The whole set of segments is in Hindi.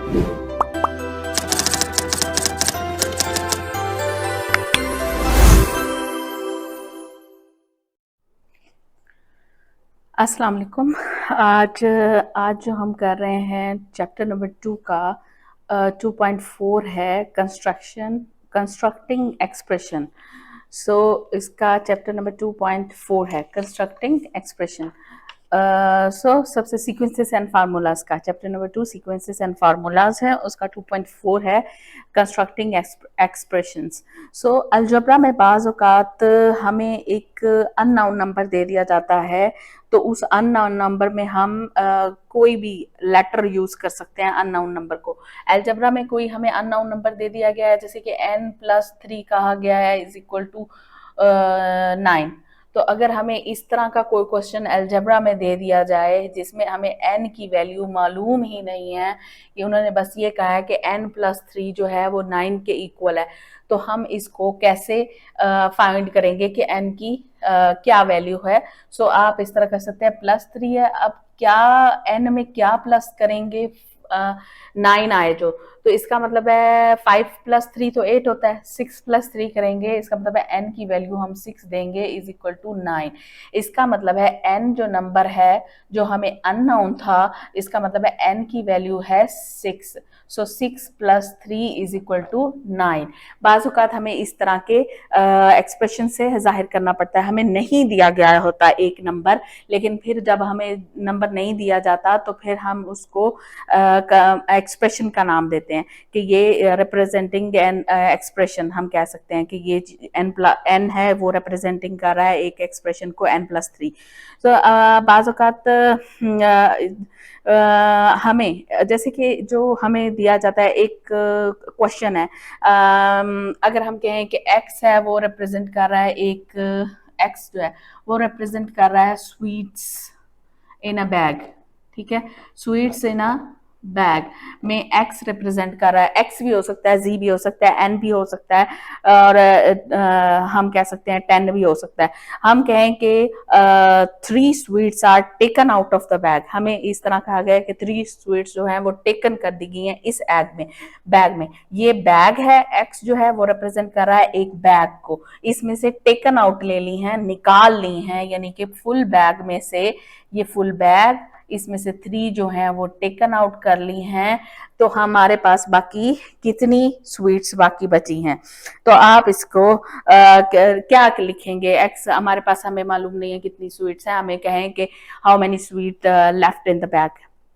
अस्सलाम वालेकुम। आज आज जो हम कर रहे हैं चैप्टर नंबर 2 का 2.4 है कंस्ट्रक्टिंग एक्सप्रेशन। इसका चैप्टर नंबर 2.4 है कंस्ट्रक्टिंग एक्सप्रेशन। सबसे सीक्वेंसेस एंड फार्मूलाज का chapter number 2 sequences and formulas है, उसका 2.4 है कंस्ट्रक्टिंग एक्सप्रेशंस। अलजेब्रा में बाज़ औक़ात हमें एक अननोन नंबर दे दिया जाता है, तो उस अननोन नंबर में हम कोई भी लेटर यूज कर सकते हैं अननोन नंबर को। अलजेब्रा में कोई हमें अननोन नंबर दे दिया गया है, जैसे कि n+3 कहा गया है इज इक्वल टू 9। तो अगर हमें इस तरह का कोई क्वेश्चन अलजेब्रा में दे दिया जाए जिसमें हमें n की वैल्यू मालूम ही नहीं है, कि उन्होंने बस ये कहा है कि n+3 जो है वो 9 के इक्वल है, तो हम इसको कैसे फाइंड करेंगे कि n की क्या वैल्यू है। आप इस तरह कर सकते हैं +3 है, अब क्या n में क्या प्लस करेंगे, 9 आए जो, तो इसका मतलब है 5+3 तो 8 होता है, 6+3 करेंगे, इसका मतलब है n की वैल्यू हम 6 देंगे इज इक्वल टू 9। इसका मतलब है n जो नंबर है जो हमें अननोन था, इसका मतलब है n की वैल्यू है 6। 6+3 इज इक्वल टू 9। बाज़ औक़ात हमें इस तरह के एक्सप्रेशन से जाहिर करना पड़ता है। हमें नहीं दिया गया होता एक नंबर, लेकिन फिर जब हमें नंबर नहीं दिया जाता तो फिर हम उसको एक्सप्रेशन का नाम देते हैं कि ये रिप्रेजेंटिंग एन एक्सप्रेशन। हम कह सकते हैं कि ये n है वो रिप्रेजेंटिंग कर रहा है एक एक्सप्रेशन को n+3। तो बाज़ औक़ात हमें जैसे कि जो हमें दिया जाता है एक क्वेश्चन है, अगर हम कहें कि x है वो रिप्रेजेंट कर रहा है एक x जो है वो रिप्रेजेंट कर रहा है स्वीट्स इन अ बैग, ठीक है, स्वीट्स इन अ बैग में x रिप्रेजेंट कर रहा है। x भी हो सकता है, z भी हो सकता है, n भी हो सकता है, और हम कह सकते हैं 10 भी हो सकता है। हम कहें कि 3 sweets are taken out of the bag, हमें इस तरह कहा गया है कि 3 स्वीट्स जो हैं वो टेकन कर दी गई हैं इस बैग में। ये बैग है, x जो है वो रिप्रेजेंट कर रहा है एक बैग को, इसमें से टेकन आउट ले ली हैं, निकाल ली हैं, यानी कि फुल बैग में से ये फुल बैग, इसमें से 3 जो हैं वो टेकन आउट कर ली हैं, तो हमारे पास बाकी कितनी स्वीट्स बाकी बची हैं। तो आप इसको क्या लिखेंगे, x हमारे पास हमें मालूम नहीं है कितनी स्वीट्स हैं, हमें कहें कि how many sweet left in the bag.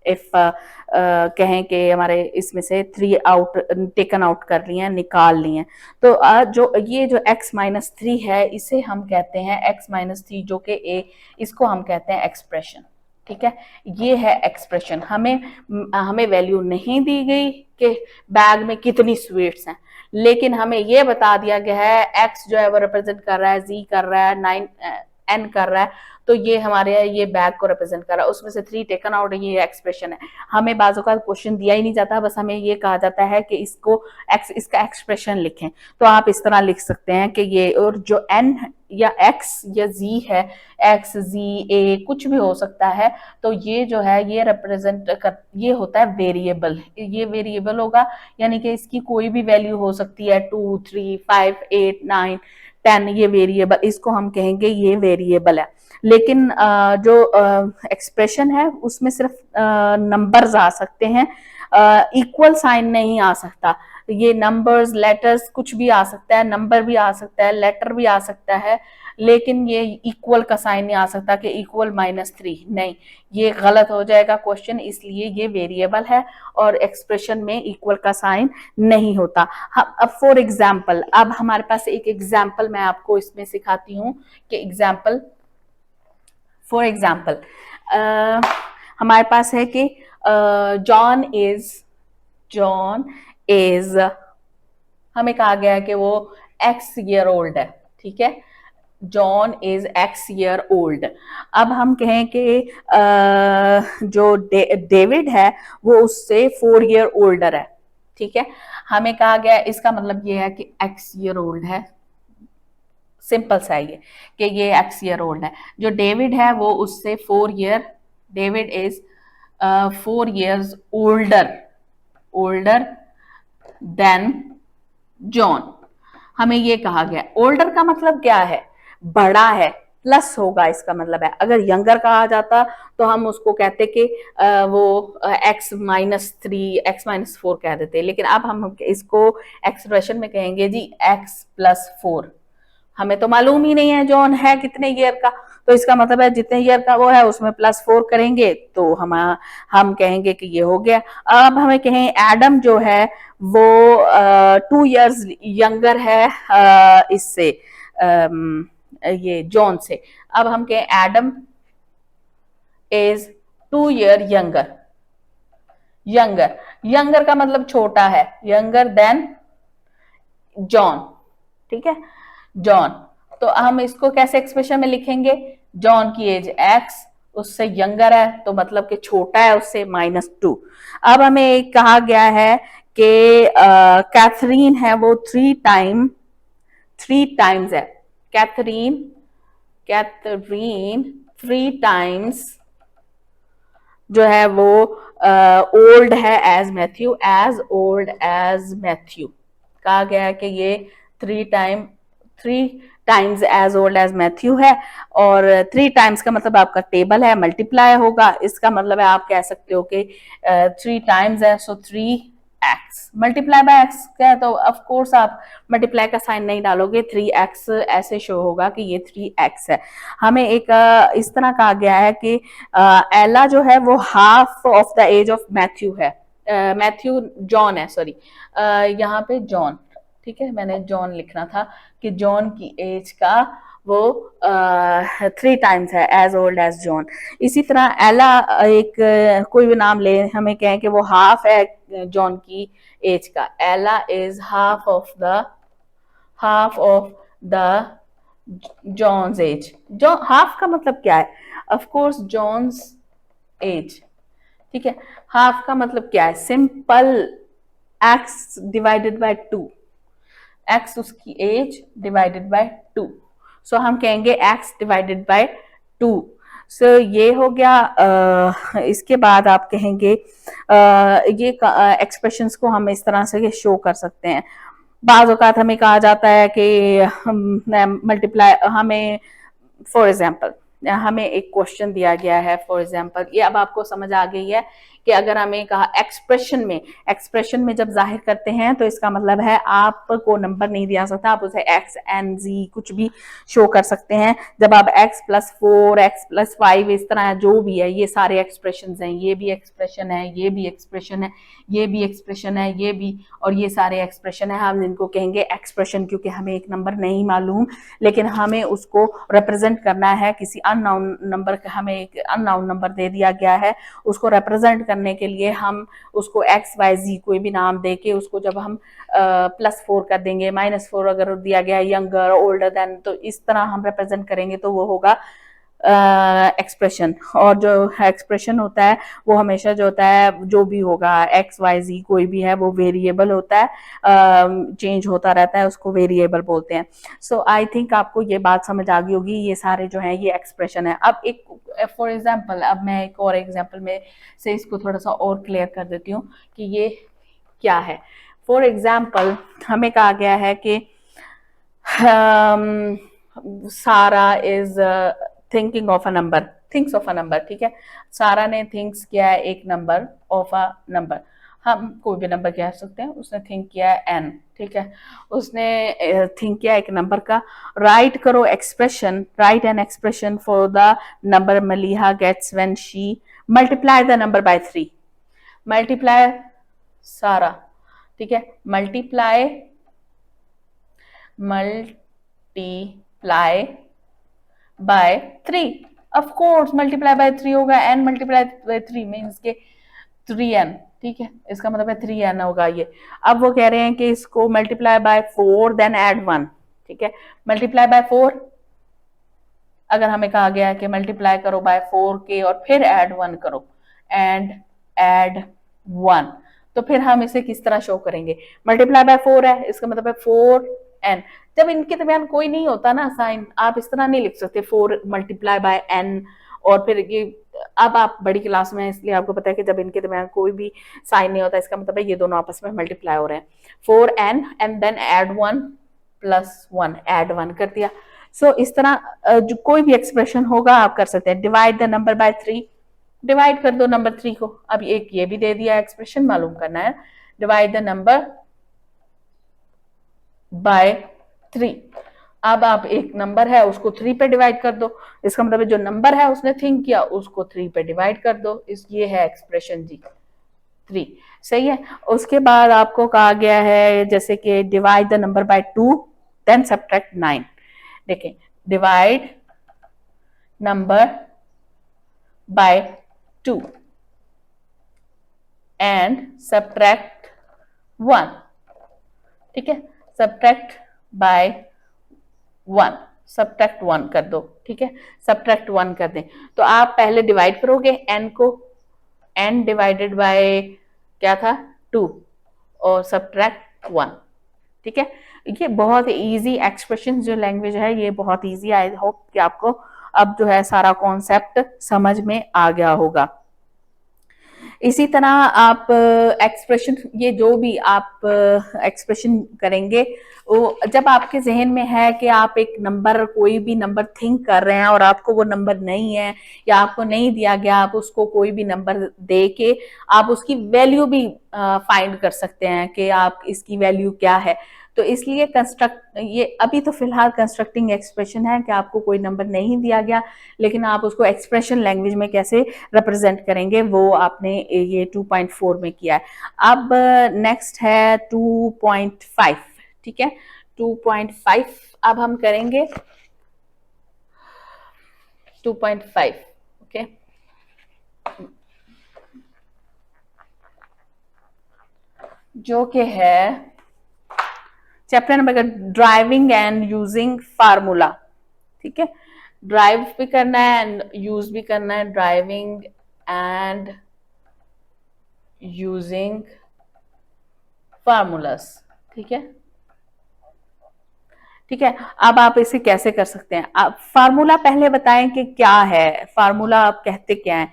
If कहें कि हमारे इसमें से 3 आउट टेकन आउट कर ली हैं, निकाल ली हैं, तो जो ये जो x-3 है इसे हम कहते हैं x-3 जो कि इसको हम कहते हैं एक्सप्रेशन, ठीक है। ये है एक्सप्रेशन। हमें वैल्यू नहीं दी गई कि बैग में कितनी स्वीट्स हैं, लेकिन हमें ये बता दिया गया है x जो है वो रिप्रेजेंट कर रहा है, z कर रहा है, 9 n कर रहा है, तो ये हमारे ये बैग को रिप्रेजेंट कर रहा है, उसमें से 3 टेकन आउट, ये एक्सप्रेशन है। हमें बाजू का क्वेश्चन दिया ही नहीं जाता, बस हमें ये कहा जाता है कि इसका एक्सप्रेशन लिखें। तो आप इस तरह लिख सकते हैं कि ये, और जो n या x या z है, x z a कुछ भी हो सकता है, तो ये जो है ये रिप्रेजेंट कर, ये होता है वेरिएबल। ये वेरिएबल होगा, यानी कि इसकी कोई भी वैल्यू हो सकती है, 2 3 5 8 9 10, ये वेरिएबल, इसको हम कहेंगे ये वेरिएबल है। लेकिन जो एक्सप्रेशन है उसमें सिर्फ नंबर्स आ सकते हैं, इक्वल साइन नहीं आ सकता। ये नंबर्स, लेटर्स कुछ भी आ सकता है, नंबर भी आ सकता है, लेटर भी आ सकता है, लेकिन ये इक्वल का साइन नहीं आ सकता कि इक्वल -3, नहीं, ये गलत हो जाएगा क्वेश्चन, इसलिए ये वेरिएबल है और एक्सप्रेशन में इक्वल का साइन नहीं होता। अब फॉर एग्जाम्पल, अब हमारे पास एक एग्जाम्पल मैं आपको इसमें सिखाती हूँ कि एग्जाम्पल, फॉर एग्जाम्पल हमारे पास है कि जॉन इज हमें कहा गया है कि वो x ईयर ओल्ड है, ठीक है, John is x year old. अब हम कहें कि जो डेविड है वो उससे 4 ईयर ओल्डर है, ठीक है। हमें कहा गया, इसका मतलब ये है कि x ईयर ओल्ड है, सिंपल सा ये कि ये x ईयर ओल्ड है। जो डेविड है वो उससे 4 year, David is 4 years older, older than John. हमें ये कहा गया। ओल्डर का मतलब क्या है? बड़ा है, प्लस होगा इसका मतलब है। अगर यंगर कहा जाता तो हम उसको कहते कि वो x-3 x-4 कह देते, लेकिन अब हम इसको एक्सप्रेशन में कहेंगे जी x+4। हमें तो मालूम ही नहीं है जॉन है कितने ईयर का, तो इसका मतलब है जितने ईयर का वो है उसमें +4 करेंगे तो हम कहेंगे कि ये हो गया। अब हमें कहें एडम जो है वो 2 years यंगर है इससे ये जॉन से। अब हम कहें Adam is 2 year younger. Younger, younger का मतलब छोटा है, यंगर देन जॉन, ठीक है, जॉन। तो हम इसको कैसे एक्सप्रेशन में लिखेंगे? जॉन की एज x, उससे यंगर है तो मतलब कि छोटा है उससे, -2। अब हमें कहा गया है कि कैथरीन है वो 3 टाइम्स है। कैथरीन 3 टाइम्स जो है वो ओल्ड है as Matthew, as old as Matthew. कहा गया है कि ये 3 times as old as Matthew है। और 3 टाइम्स का मतलब आपका टेबल है, मल्टीप्लाई होगा। इसका मतलब है आप कह सकते हो कि 3 टाइम्स है, सो 3x मल्टीप्लाई बाय x क्या है, तो ऑफ कोर्स आप मल्टीप्लाई का साइन नहीं डालोगे, 3x ऐसे शो होगा कि ये 3x है। हमें एक इस तरह कहा गया है कि एला जो है वो half of the age of Matthew है। मैथ्यू जॉन है, सॉरी, यहाँ पे जॉन, ठीक है, मैंने जॉन लिखना था कि जॉन की एज का वो 3 टाइम्स है, एज ओल्ड एज जॉन। इसी तरह एला एक कोई भी नाम ले, हमें कहें कि वो हाफ है जॉन की एज का। Ella is half of the John's age. जो हाफ का मतलब क्या है? ऑफ कोर्स जॉन्स एज, ठीक है। हाफ का मतलब क्या है? Simple x divided by 2, x उसकी एज डिवाइडेड बाय 2। सो हम कहेंगे x डिवाइडेड बाय 2। सो ये हो गया। इसके बाद आप कहेंगे ये एक्सप्रेशंस को हम इस तरह से शो कर सकते हैं। बाज़ औक़ात हमें कहा जाता है कि मल्टीप्लाई, हमें फॉर एग्जाम्पल हमें एक क्वेश्चन दिया गया है, फॉर एग्जाम्पल ये अब आपको समझ आ गई है कि अगर हमें कहा एक्सप्रेशन में जब जाहिर करते हैं तो इसका मतलब है आपको नंबर नहीं दिया सकता, आप उसे x n z कुछ भी शो कर सकते हैं। जब आप x+4 x+5 इस तरह जो भी है, ये सारे एक्सप्रेशन हैं, ये भी एक्सप्रेशन है, ये भी एक्सप्रेशन है, ये भी एक्सप्रेशन है, ये भी, और ये सारे एक्सप्रेशन है। हम इनको कहेंगे एक्सप्रेशन, क्योंकि हमें एक नंबर नहीं मालूम लेकिन हमें उसको रिप्रेजेंट करना है किसी अननोन नंबर का। हमें एक अननोन नंबर दे दिया गया है, उसको रिप्रेजेंट करने के लिए हम उसको x y z कोई भी नाम दे के उसको जब हम +4 कर देंगे, -4 अगर दिया गया यंगर ओल्डर देन, तो इस तरह हम रिप्रेजेंट करेंगे तो वो होगा एक्सप्रेशन। और जो एक्सप्रेशन होता है वो हमेशा जो होता है, जो भी होगा x y z कोई भी है वो वेरिएबल होता है, चेंज होता रहता है, उसको वेरिएबल बोलते हैं। सो आई थिंक आपको ये बात समझ आ गई होगी। ये सारे जो हैं ये एक्सप्रेशन है। अब एक फॉर एग्जांपल, अब मैं एक और एग्जांपल में से इसको थोड़ा सा और क्लियर कर देती हूँ कि ये क्या है। फॉर एग्जाम्पल हमें कहा गया है कि सारा is thinking of a number, thinks of a number, ठीक है। सारा ने थिंक्स किया है एक नंबर, ऑफ अ नंबर, हम कोई भी नंबर कह सकते हैं। उसने थिंक किया है n, ठीक है, उसने थिंक किया एक नंबर का। राइट करो expression, write an expression for the number Maliha gets when she multiply the number by 3। Multiply सारा, ठीक है, multiply by 3। Of course multiply by 3 होगा, n मल्टीप्लाई बाय 3 मींस के 3n, ठीक है, इसका मतलब है 3n होगा ये। अब वो कह रहे हैं कि इसको मल्टीप्लाई बाय 4 देन ऐड 1, ठीक है। मल्टीप्लाई बाय 4, अगर हमें कहा गया है कि मल्टीप्लाई करो बाय 4 के और फिर ऐड 1 करो, एंड ऐड 1, तो फिर हम इसे किस तरह शो करेंगे? मल्टीप्लाई बाय 4 है, इसका मतलब है 4n। जब इनके दरमियान कोई नहीं होता ना साइन, आप इस तरह नहीं लिख सकते 4 मल्टीप्लाई बाय n और फिर ये अब आप बड़ी क्लास में, इसलिए आपको पता है कि जब इनके दरमियान कोई भी साइन नहीं होता, इसका मतलब है ये दोनों आपस में मल्टीप्लाई हो रहे हैं। 4n and then add 1 plus 1, add 1 कर दिया। सो इस तरह जो कोई भी एक्सप्रेशन होगा आप कर सकते हैं। Divide the number by 3, divide कर दो नंबर 3 को। अब एक ये भी दे दिया, एक्सप्रेशन मालूम करना है। Divide the number by 3। अब आप एक नंबर है उसको 3 पे डिवाइड कर दो, इसका मतलब जो नंबर है उसने थिंक किया उसको 3 पे डिवाइड कर दो। इस ये है एक्सप्रेशन जी 3, सही है। उसके बाद आपको कहा गया है जैसे कि divide the number by 2 then subtract 9। देखिए, divide number by 2 and subtract 1, ठीक है। सब्ट्रैक्ट बाय 1, सब्ट्रैक्ट 1 कर दो, ठीक है। सब्ट्रैक्ट 1 कर दें तो आप पहले डिवाइड करोगे n को, n डिवाइडेड बाय क्या था 2 और सब्ट्रैक्ट 1, ठीक है। ये बहुत इजी एक्सप्रेशन जो लैंग्वेज है ये बहुत इजी। आई होप कि आपको अब जो है सारा कॉन्सेप्ट समझ में आ गया होगा। इसी तरह आप एक्सप्रेशन, ये जो भी आप एक्सप्रेशन करेंगे वो जब आपके जहन में है कि आप एक नंबर, कोई भी नंबर थिंक कर रहे हैं और आपको वो नंबर नहीं है या आपको नहीं दिया गया, आप उसको कोई भी नंबर दे के आप उसकी वैल्यू भी फाइंड कर सकते हैं कि आप इसकी वैल्यू क्या है। तो इसलिए कंस्ट्रक्ट, ये अभी तो फिलहाल कंस्ट्रक्टिंग एक्सप्रेशन है कि आपको कोई नंबर नहीं दिया गया, लेकिन आप उसको एक्सप्रेशन लैंग्वेज में कैसे रिप्रेजेंट करेंगे वो आपने ये 2.4 में किया है। अब नेक्स्ट है 2.5, ठीक है। 2.5 अब हम करेंगे 2.5, ओके। जो कि है chapter number driving and using formula, ठीक है। ड्राइव भी करना है एंड यूज भी करना है, ड्राइविंग एंड यूजिंग फार्मूलास, ठीक है। ठीक है, अब आप इसे कैसे कर सकते हैं। आप फार्मूला पहले बताएं कि क्या है फार्मूला, आप कहते क्या है।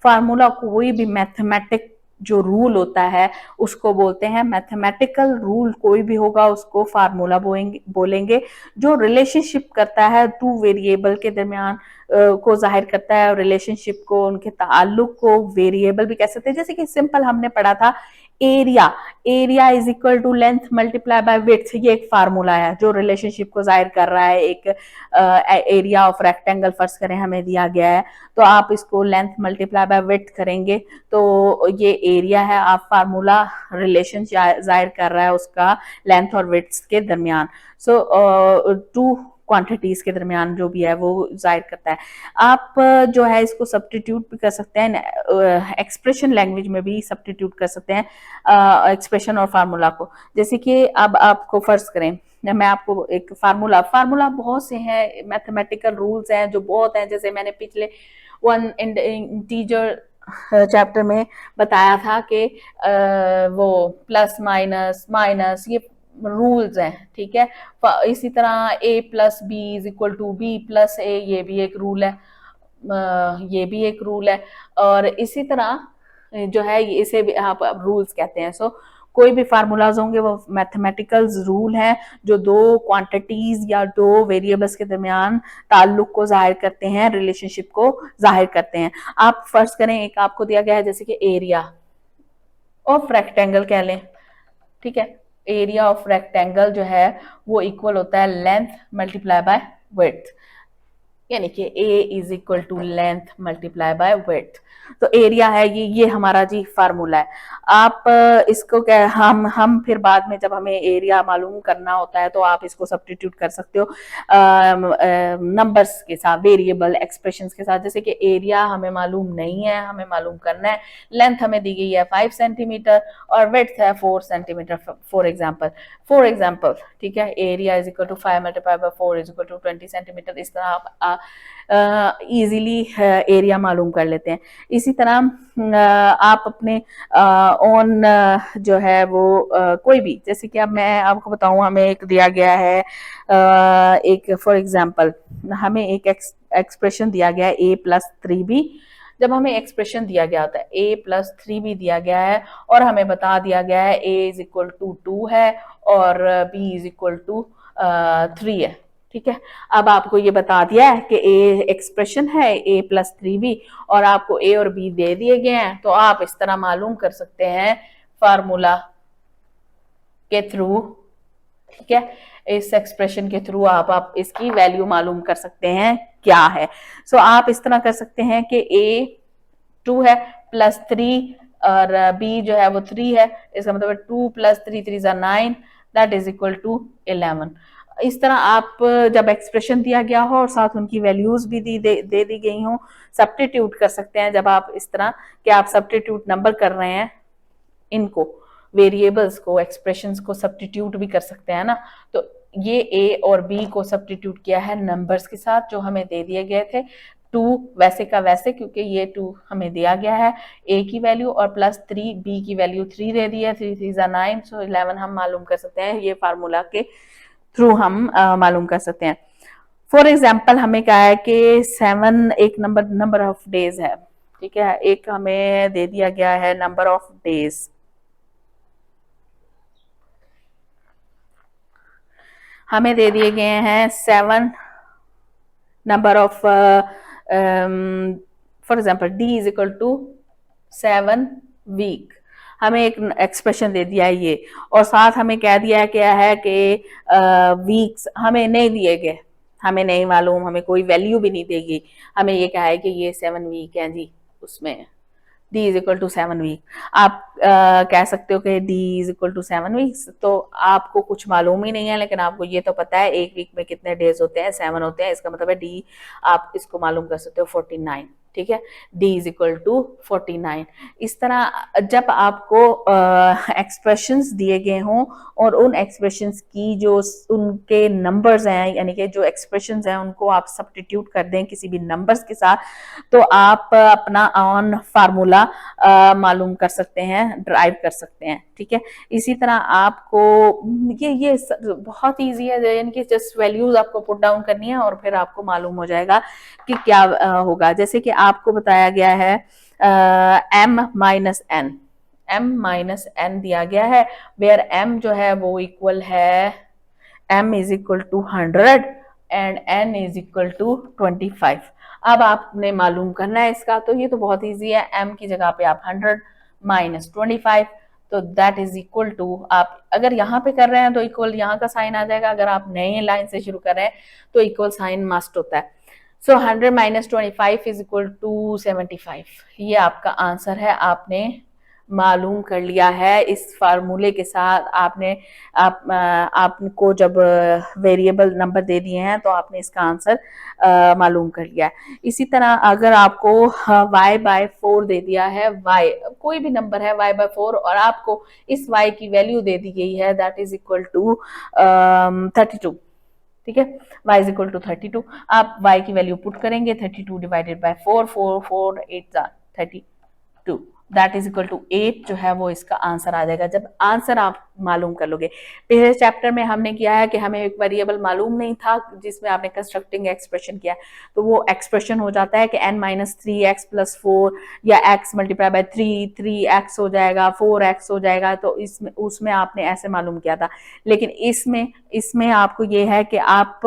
फार्मूला कोई भी मैथमेटिक जो रूल होता है उसको बोलते हैं। मैथमेटिकल रूल कोई भी होगा उसको फार्मूला बोलेंगे, जो रिलेशनशिप करता है टू वेरिएबल के दरमियान को जाहिर करता है, रिलेशनशिप को, उनके ताल्लुक को वेरिएबल भी कह सकते हैं। जैसे कि सिंपल हमने पढ़ा था area, area is equal to length multiply by width, ये एक फार्मूला है जो रिलेशनशिप को जाहिर कर रहा है। एक एरिया ऑफ रेक्टेंगल फर्ज करें हमें दिया गया है, तो आप इसको लेंथ मल्टीप्लाई बाय विड्थ करेंगे तो ये एरिया है। आप फार्मूला रिलेशन जाहिर कर रहा है उसका लेंथ और विड्थ के दरमियान। सो टू क्वांटिटीज के दरमियान जो भी है वो जाहिर करता है। आप जो है इसको सब्स्टिट्यूट भी कर सकते हैं, एक्सप्रेशन लैंग्वेज में भी सब्स्टिट्यूट कर सकते हैं एक्सप्रेशन और फार्मूला को। जैसे कि अब आपको फर्ज करें, मैं आपको एक फार्मूला बहुत से हैं, मैथमेटिकल रूल्स हैं जो बहुत हैं। जैसे मैंने पिछले वन इंटीजर चैप्टर में बताया था कि वो प्लस माइनस माइनस ये रूल्स हैं, ठीक है। इसी तरह a plus B is equal to B plus A, ये भी एक रूल है, ये भी एक रूल है। और इसी तरह जो है इसे भी आप रूल्स कहते हैं। सो कोई भी फार्मूलाज होंगे वो मैथमेटिकल रूल हैं जो दो क्वांटिटीज या दो वेरिएबल्स के दरमियान ताल्लुक को जाहिर करते हैं, रिलेशनशिप को जाहिर करते हैं। आप फर्ज करें एक आपको दिया गया है जैसे कि एरिया ऑफ रेक्टेंगल कह लें, ठीक है। एरिया ऑफ रेक्टेंगल जो है वो इक्वल होता है लेंथ मल्टीप्लाई बाय विड्थ, यानी कि a is equal to length multiply by width. तो एरिया है ये हमारा जी फार्मूला है। आप इसको क्या, हम फिर बाद में जब हमें एरिया मालूम करना होता है तो आप इसको सब्स्टिट्यूट कर सकते हो नंबर्स के साथ, वेरिएबल एक्सप्रेशंस के साथ। जैसे कि एरिया हमें मालूम नहीं है, हमें मालूम करना है। लेंथ हमें दी गई है 5 सेंटीमीटर और विड्थ है 4 सेंटीमीटर फॉर एग्जाम्पल, ठीक है। Area is equal to 5 multiply by 4 is equal to 20 centimetre. इस तरह आप इजीली एरिया मालूम कर लेते हैं। इसी तरह आप अपने ऑन जो है वो कोई भी, जैसे कि अब मैं आपको बताऊं, हमें एक दिया गया है एक फॉर एग्जांपल हमें एक एक्सप्रेशन दिया गया है a प्लस 3b जब हमें एक्सप्रेशन दिया गया होता है a+3b दिया गया है और हमें बता दिया गया है a इज इक्वल टू 2 है और b इज इक्वल टू 3 है, ठीक है। अब आपको ये बता दिया है कि a एक्सप्रेशन है a+3b और आपको a और b दे दिए गए हैं, तो आप इस तरह मालूम कर सकते हैं फार्मूला के थ्रू, ठीक है। इस एक्सप्रेशन के थ्रू आप इसकी वैल्यू मालूम कर सकते हैं क्या है। सो आप इस तरह कर सकते हैं कि a 2 है +3 और b जो है वो 3 है, इसका मतलब 2 + 3 3 = 9 दैट इज इक्वल टू 11। इस तरह आप जब एक्सप्रेशन दिया गया हो और साथ उनकी वैल्यूज भी दे दी गई हो, सब्स्टिट्यूट कर सकते हैं। जब आप इस तरह कि आप सब्स्टिट्यूट नंबर कर रहे हैं, इनको वेरिएबल्स को, एक्सप्रेशंस को सब्स्टिट्यूट भी कर सकते हैं ना, तो ये a और b को सब्स्टिट्यूट किया है नंबर्स के साथ जो हमें दे दिए गए थे। 2 वैसे का वैसे, क्योंकि ये 2 हमें दिया गया है a की वैल्यू और +3 b की वैल्यू 3 दे दी है, 3 3 = 9, सो 11 हम मालूम कर सकते हैं। ये फार्मूला के थ्रू हम मालूम कर सकते हैं। फॉर एग्जाम्पल हमें क्या है कि 7 एक नंबर ऑफ डेज है, ठीक है। एक हमें दे दिया गया है नंबर ऑफ डेज, हमें दे दिए गए हैं 7 number of, for example d is equal to 7 week, हमें एक एक्सप्रेशन दे दिया है ये, और साथ हमें कह दिया क्या है कि वीक्स हमें नहीं दिए गए, हमें नहीं मालूम, हमें कोई वैल्यू भी नहीं देगी, हमें ये कहा है कि ये 7 वीक है जी, उसमें d is equal to 7 week. आप कह सकते हो कि d is equal to 7 weeks, तो आपको कुछ मालूम ही नहीं है, लेकिन आपको ये तो पता है एक वीक में कितने डेज होते हैं, 7 होते हैं, इसका मतलब है d आप इसको मालूम कर सकते हो 49, ठीक है। d is equal to 49। इस तरह जब आपको एक्सप्रेशंस दिए गए हों और उन एक्सप्रेशंस की जो उनके नंबर्स हैं, यानी कि जो एक्सप्रेशंस हैं उनको आप सब्स्टिट्यूट कर दें किसी भी नंबर्स के साथ, तो आप अपना ऑन फार्मूला मालूम कर सकते हैं, ड्राइव कर सकते हैं, ठीक है। इसी तरह आपको ये बहुत ईजी है, यानी कि जस्ट वैल्यूज आपको पुट डाउन करनी है और फिर आपको मालूम हो जाएगा कि क्या होगा। जैसे कि आपको बताया गया है m-n दिया गया है, वेयर m जो है वो इक्वल है, m is equal to 100 and n is equal to 25। अब आपने मालूम करना है इसका, तो ये तो बहुत इजी है, m की जगह पे आप 100 - 25, तो दैट इज इक्वल टू, आप अगर यहाँ पे कर रहे हैं तो इक्वल यहाँ का साइन आ जाएगा, अगर आप नए लाइन से शुरू कर रहे हैं तो इक्वल साइन मस्ट होता है। सो 100 - 25 इज इक्वल टू 75। ये आपका आंसर है, आपने मालूम कर लिया है इस फार्मूले के साथ। आपको जब वेरिएबल नंबर दे दिए हैं तो आपने इसका आंसर मालूम कर लिया है। इसी तरह अगर आपको y/4 दे दिया है, y कोई भी नंबर है y/4 और आपको इस y की वैल्यू दे दी गई है, दैट इज इक्वल टू 32, ठीक है। y इज इक्वल टू 32, आप y की वैल्यू पुट करेंगे, 32 divided by 4, 4 4 8 32, that is equal to 8 जो है वो इसका आंसर आ जाएगा, जब आंसर आप मालूम कर लोगे। पिछले चैप्टर में हमने किया है कि हमें एक वेरिएबल मालूम नहीं था जिसमें आपने कंस्ट्रक्टिंग एक्सप्रेशन किया, तो वो एक्सप्रेशन हो जाता है कि n-3x + 4 या x × 3 3x हो जाएगा, 4x हो जाएगा, तो इसमें उसमें आपने ऐसे मालूम किया था। लेकिन इसमें आपको ये है कि आप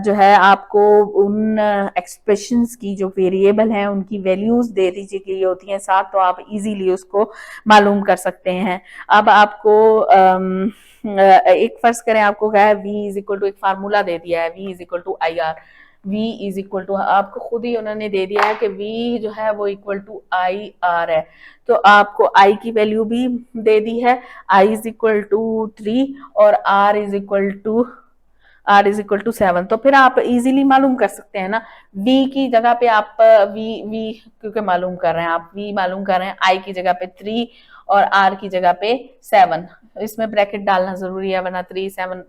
जो है आपको उन एक्सप्रेशंस की जो वेरिएबल हैं उनकी वैल्यूज दे दी गई होती हैं साथ, तो आप इजीली उसको मालूम कर सकते हैं। अब आपको एक फर्ज करें, आपको क्या है, v इज इक्वल टू, एक फार्मूला दे दिया है, v is equal to IR, v is equal to, आपको खुद ही उन्होंने दे दिया है कि v जो है वो इक्वल टू IR है, तो आपको I की वैल्यू भी दे दी है, I इज इक्वल टू 3 और R इज इक्वल टू 7, तो फिर आप इजीली मालूम कर सकते हैं ना। v की जगह पे आप v क्योंकि मालूम कर रहे हैं, आप v मालूम कर रहे हैं, I की जगह पे 3 और R की जगह पे 7, इसमें ब्रैकेट डालना जरूरी है, वरना 3 7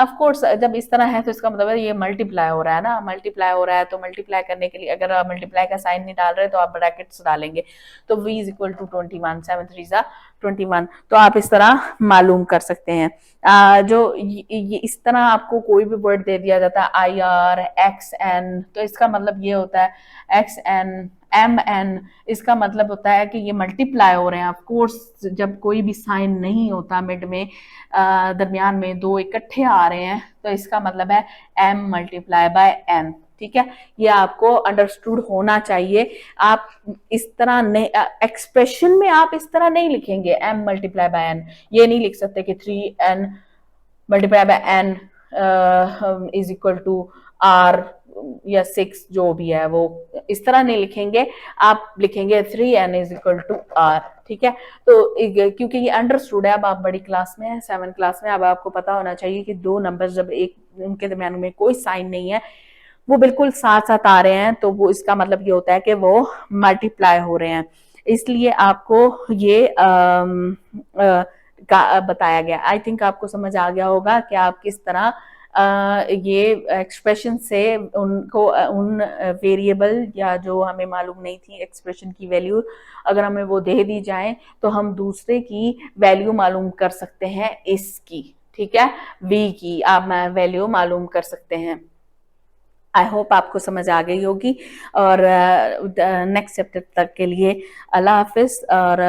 ऑफ कोर्स जब इस तरह है तो इसका मतलब है ये मल्टीप्लाई हो रहा है ना, मल्टीप्लाई हो रहा है, तो मल्टीप्लाई करने के लिए अगर आप मल्टीप्लाई का साइन नहीं डाल रहे तो आप ब्रैकेट्स डालेंगे, तो v इज इक्वल टू 21, 7 3 = 21, तो आप इस तरह मालूम कर सकते हैं। जो ये इस तरह आपको कोई भी वर्ड दे दिया जाता है IR XN, तो इसका मतलब ये होता है XN एम एन, इसका मतलब होता है कि ये मल्टीप्लाई हो रहे हैं। ऑफ कोर्स जब कोई भी साइन नहीं होता मिड में, दरमियान में दो इकट्ठे आ रहे हैं, तो इसका मतलब है एम मल्टीप्लाई बाय एन। ठीक है, ये आपको अंडरस्टूड होना चाहिए। आप इस तरह नहीं, एक्सप्रेशन में आप इस तरह नहीं लिखेंगे एम मल्टीप्लाई बाय एन। ये नहीं लिख सकते कि 3n multiply by n is equal to r या 6, जो भी है वो इस तरह नहीं लिखेंगे। आप लिखेंगे 3n is equal to are. ठीक है, तो क्योंकि ये अंडरस्टूड है, अब आप बड़ी क्लास में है, 7 क्लास में, अब आपको पता होना चाहिए कि दो नंबर जब एक उनके दरमियान में कोई साइन नहीं है, वो बिल्कुल साथ साथ आ रहे हैं, तो वो इसका मतलब ये होता है कि वो मल्टीप्लाई हो रहे हैं। इसलिए आपको ये बताया गया। आई थिंक आपको समझ आ गया होगा कि आप किस तरह ये एक्सप्रेशन से उनको उन वेरिएबल या जो हमें मालूम नहीं थी एक्सप्रेशन की वैल्यू, अगर हमें वो दे दी जाए तो हम दूसरे की वैल्यू मालूम कर सकते हैं इसकी। ठीक है, v की आप वैल्यू मालूम कर सकते हैं। आई होप आपको समझ आ गई होगी। और नेक्स्ट चैप्टर तक के लिए अल्लाह हाफिज। और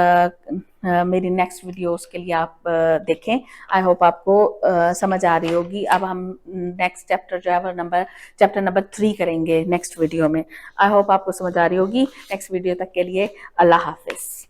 मेरी नेक्स्ट वीडियोस के लिए आप देखें। आई होप आपको समझ आ रही होगी। अब हम नेक्स्ट चैप्टर जो है वो चैप्टर नंबर 3 करेंगे नेक्स्ट वीडियो में। आई होप आपको समझ आ रही होगी। नेक्स्ट वीडियो तक के लिए अल्लाह हाफिज।